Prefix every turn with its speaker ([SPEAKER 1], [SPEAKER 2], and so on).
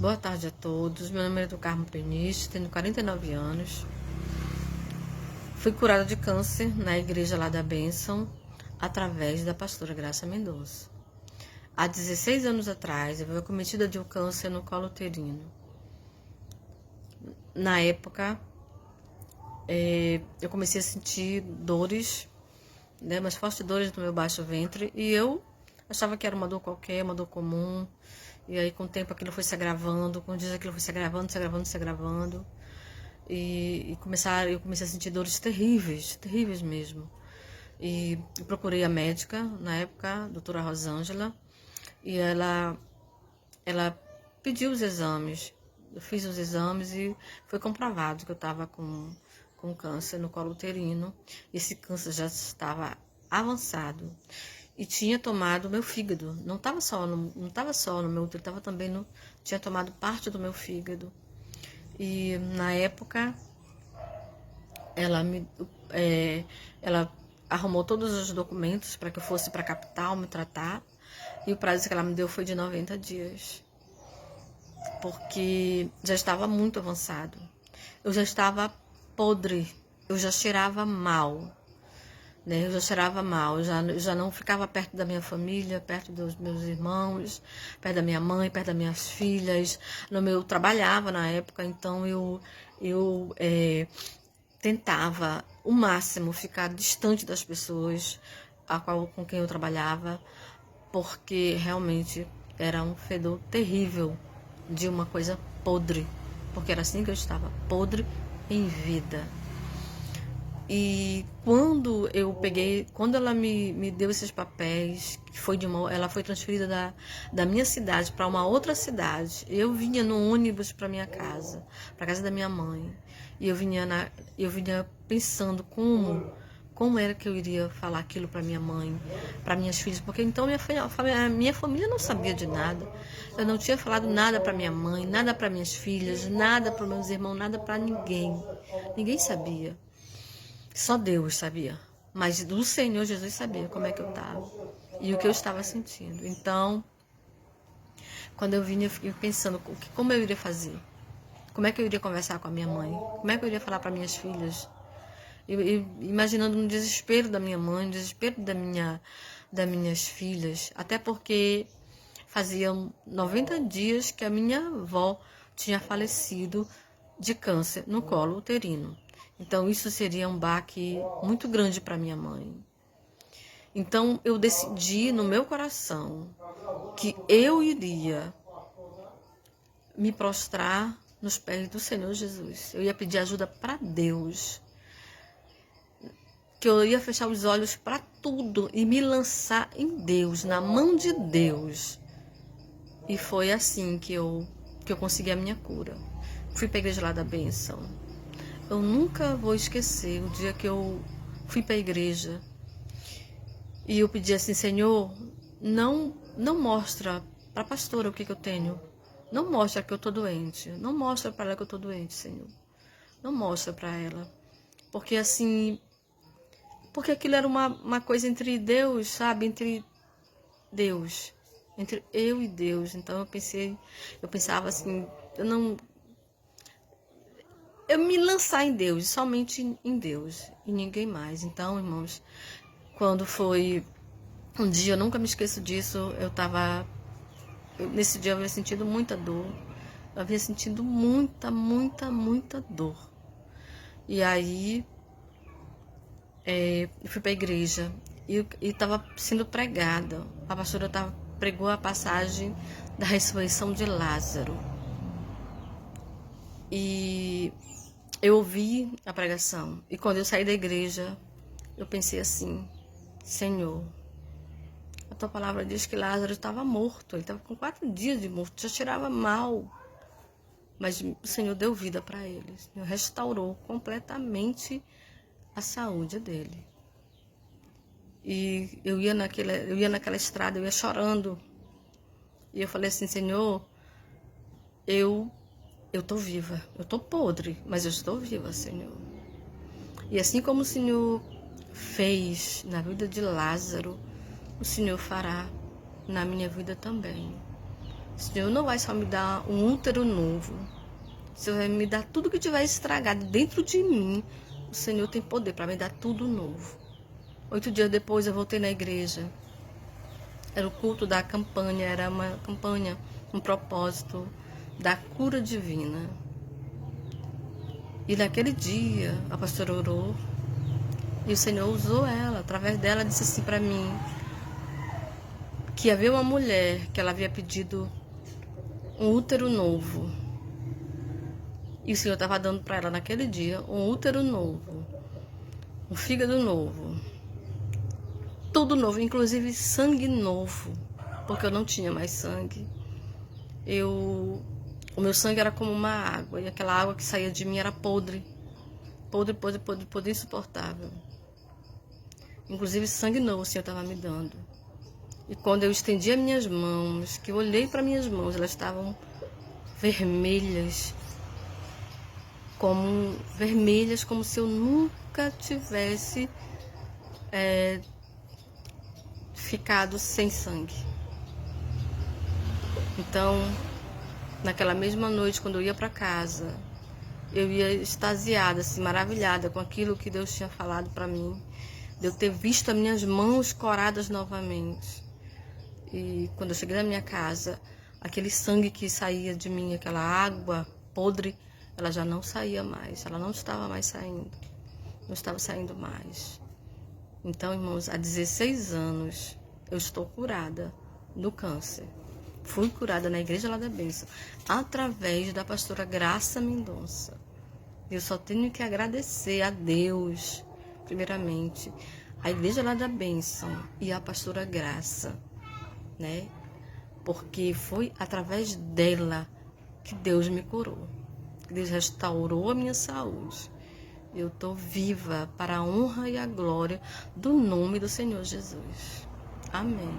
[SPEAKER 1] Boa tarde a todos. Meu nome é do Carmo Peniche, tenho 49 anos. Fui curada de câncer na igreja lá da Bênção, através da pastora Graça Mendonça. Há 16 anos atrás, eu fui acometida de um câncer no colo uterino. Na época, eu comecei a sentir dores, umas fortes dores no meu baixo ventre, e eu achava que era uma dor qualquer, uma dor comum. E aí, com o tempo, aquilo foi se agravando, com dias aquilo foi se agravando. E eu comecei a sentir dores terríveis, terríveis mesmo. E eu procurei a médica, na época, a doutora Rosângela, e ela pediu os exames. Eu fiz os exames e foi comprovado que eu estava com câncer no colo uterino. Esse câncer já estava avançado e tinha tomado meu fígado. Não estava só no meu útero, estava também tinha tomado parte do meu fígado. E na época ela arrumou todos os documentos para que eu fosse para a capital me tratar, e o prazo que ela me deu foi de 90 dias, porque já estava muito avançado. Eu já estava podre, eu já cheirava mal, né? Eu já não ficava perto da minha família, perto dos meus irmãos, perto da minha mãe, perto das minhas filhas. Eu trabalhava na época, então eu tentava o máximo ficar distante das pessoas com quem eu trabalhava, porque realmente era um fedor terrível de uma coisa podre, porque era assim que eu estava, podre em vida. E quando ela me deu esses papéis, ela foi transferida da minha cidade para uma outra cidade. Eu vinha no ônibus para minha casa, para casa da minha mãe. E eu vinha pensando como era que eu iria falar aquilo para minha mãe, para minhas filhas, porque então a minha família não sabia de nada. Eu não tinha falado nada para minha mãe, nada para minhas filhas, nada para meus irmãos, nada para ninguém. Ninguém sabia. Só Deus sabia, mas do Senhor Jesus sabia como é que eu estava e o que eu estava sentindo. Então, quando eu vinha, eu fiquei pensando como eu iria fazer, como é que eu iria conversar com a minha mãe, como é que eu iria falar para minhas filhas, imaginando no desespero da minha mãe, no desespero das minhas filhas, até porque faziam 90 dias que a minha avó tinha falecido de câncer no colo uterino. Então, isso seria um baque muito grande para minha mãe. Então, eu decidi no meu coração que eu iria me prostrar nos pés do Senhor Jesus. Eu ia pedir ajuda para Deus. Que eu ia fechar os olhos para tudo e me lançar em Deus, na mão de Deus. E foi assim que eu consegui a minha cura. Fui para a igreja lá da Bênção. Eu nunca vou esquecer o dia que eu fui para a igreja e eu pedi assim: Senhor, não mostra para a pastora o que eu tenho. Não mostra que eu estou doente. Não mostra para ela que eu estou doente, Senhor. Não mostra para ela. Porque assim, porque aquilo era uma coisa entre Deus, sabe? Entre Deus. Entre eu e Deus. Então eu pensava assim, eu me lançar em Deus, somente em Deus, e ninguém mais. Então, irmãos, quando foi um dia, eu nunca me esqueço disso, nesse dia eu havia sentido muita dor, eu havia sentido muita dor. E aí, eu fui para a igreja, e estava sendo pregada, a pastora pregou a passagem da ressurreição de Lázaro. E eu ouvi a pregação, e quando eu saí da igreja, eu pensei assim: Senhor, a tua palavra diz que Lázaro estava morto, ele estava com 4 dias de morto, já cheirava mal, mas o Senhor deu vida para ele, o Senhor restaurou completamente a saúde dele. E eu ia naquela estrada, eu ia chorando, e eu falei assim: Senhor, eu estou viva, eu estou podre, mas eu estou viva, Senhor. E assim como o Senhor fez na vida de Lázaro, o Senhor fará na minha vida também. O Senhor não vai só me dar um útero novo. O Senhor vai me dar tudo que tiver estragado dentro de mim. O Senhor tem poder para me dar tudo novo. 8 dias depois eu voltei na igreja. Era o culto da campanha, era uma campanha, um propósito da cura divina. E naquele dia a pastora orou e o Senhor usou ela. Através dela disse assim para mim que havia uma mulher que ela havia pedido um útero novo. E o Senhor estava dando para ela naquele dia um útero novo, um fígado novo, tudo novo, inclusive sangue novo, porque eu não tinha mais sangue. O meu sangue era como uma água, e aquela água que saía de mim era podre, podre, insuportável. Inclusive sangue novo o Senhor estava me dando. E quando eu estendi as minhas mãos, que eu olhei para minhas mãos, elas estavam vermelhas, como se eu nunca tivesse ficado sem sangue. Então, naquela mesma noite, quando eu ia para casa, eu ia extasiada, assim, maravilhada com aquilo que Deus tinha falado para mim, de eu ter visto as minhas mãos coradas novamente. E quando eu cheguei na minha casa, aquele sangue que saía de mim, aquela água podre, ela já não saía mais, ela não estava mais saindo, não estava saindo mais. Então, irmãos, há 16 anos eu estou curada do câncer. Fui curada na Igreja Lá da Bênção, através da pastora Graça Mendonça. Eu só tenho que agradecer a Deus, primeiramente, a Igreja Lá da Bênção e a pastora Graça, né? Porque foi através dela que Deus me curou, que Deus restaurou a minha saúde. Eu estou viva para a honra e a glória do nome do Senhor Jesus. Amém.